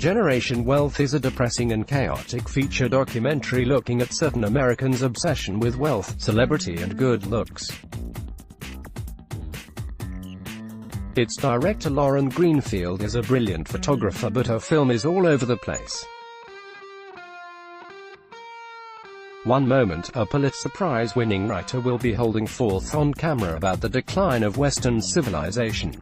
Generation Wealth is a depressing and chaotic feature documentary looking at certain Americans' obsession with wealth, celebrity and good looks. Its director Lauren Greenfield is a brilliant photographer, but her film is all over the place. One moment, a Pulitzer Prize-winning writer will be holding forth on camera about the decline of Western civilization.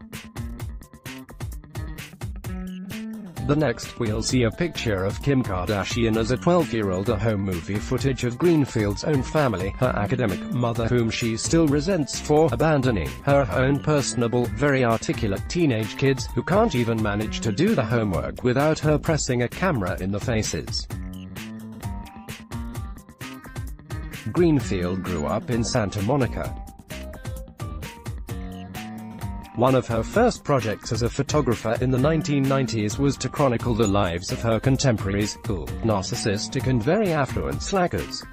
The next, we'll see a picture of Kim Kardashian as a 12-year-old, a home movie footage of Greenfield's own family, her academic mother whom she still resents for abandoning, her own personable, very articulate teenage kids, who can't even manage to do the homework without her pressing a camera in the faces. Greenfield grew up in Santa Monica. One of her first projects as a photographer in the 1990s was to chronicle the lives of her contemporaries, cool, narcissistic and very affluent slackers.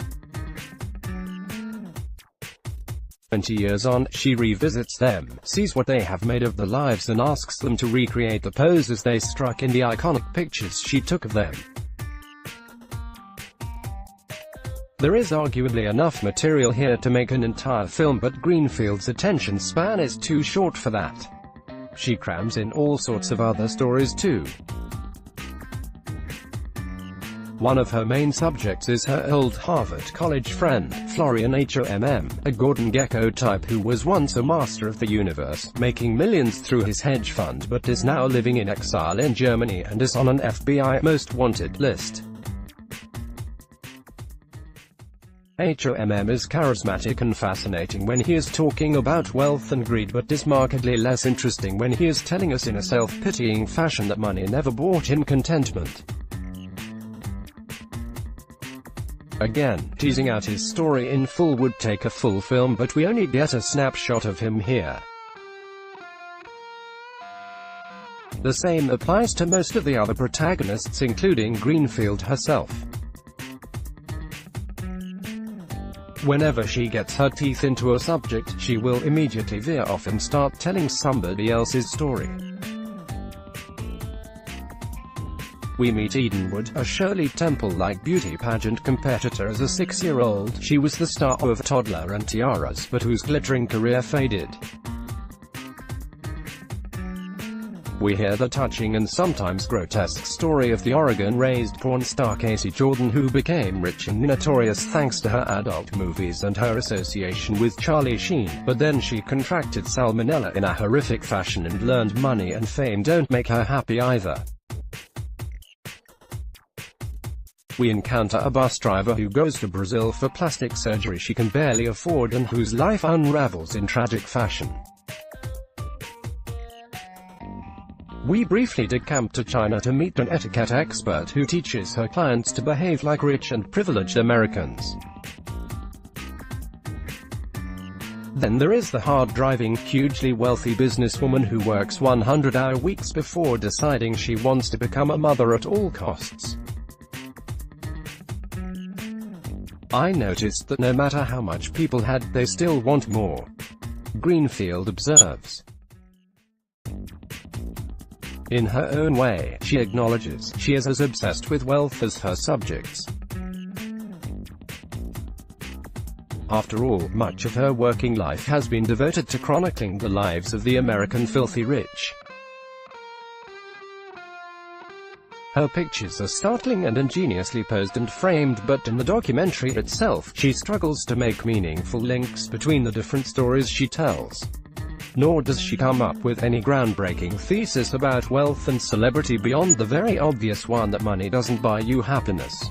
20 years on, she revisits them, sees what they have made of their lives and asks them to recreate the poses they struck in the iconic pictures she took of them. There is arguably enough material here to make an entire film, but Greenfield's attention span is too short for that. She crams in all sorts of other stories too. One of her main subjects is her old Harvard College friend, Florian HOMM, a Gordon Gekko type who was once a master of the universe, making millions through his hedge fund but is now living in exile in Germany and is on an FBI most wanted list. HOMM is charismatic and fascinating when he is talking about wealth and greed, but is markedly less interesting when he is telling us in a self-pitying fashion that money never brought him contentment. Again, teasing out his story in full would take a full film, but we only get a snapshot of him here. The same applies to most of the other protagonists, including Greenfield herself. Whenever she gets her teeth into a subject, she will immediately veer off and start telling somebody else's story. We meet Edenwood, a Shirley Temple-like beauty pageant competitor. As a 6-year-old, she was the star of Toddler and Tiaras, but whose glittering career faded. We hear the touching and sometimes grotesque story of the Oregon-raised porn star Casey Jordan, who became rich and notorious thanks to her adult movies and her association with Charlie Sheen, but then she contracted salmonella in a horrific fashion and learned money and fame don't make her happy either. We encounter a bus driver who goes to Brazil for plastic surgery she can barely afford and whose life unravels in tragic fashion. We briefly decamp to China to meet an etiquette expert who teaches her clients to behave like rich and privileged Americans. Then there is the hard-driving, hugely wealthy businesswoman who works 100-hour weeks before deciding she wants to become a mother at all costs. I noticed that no matter how much people had, they still want more. Greenfield observes. In her own way, she acknowledges, she is as obsessed with wealth as her subjects. After all, much of her working life has been devoted to chronicling the lives of the American filthy rich. Her pictures are startling and ingeniously posed and framed, but in the documentary itself, she struggles to make meaningful links between the different stories she tells. Nor does she come up with any groundbreaking thesis about wealth and celebrity beyond the very obvious one that money doesn't buy you happiness.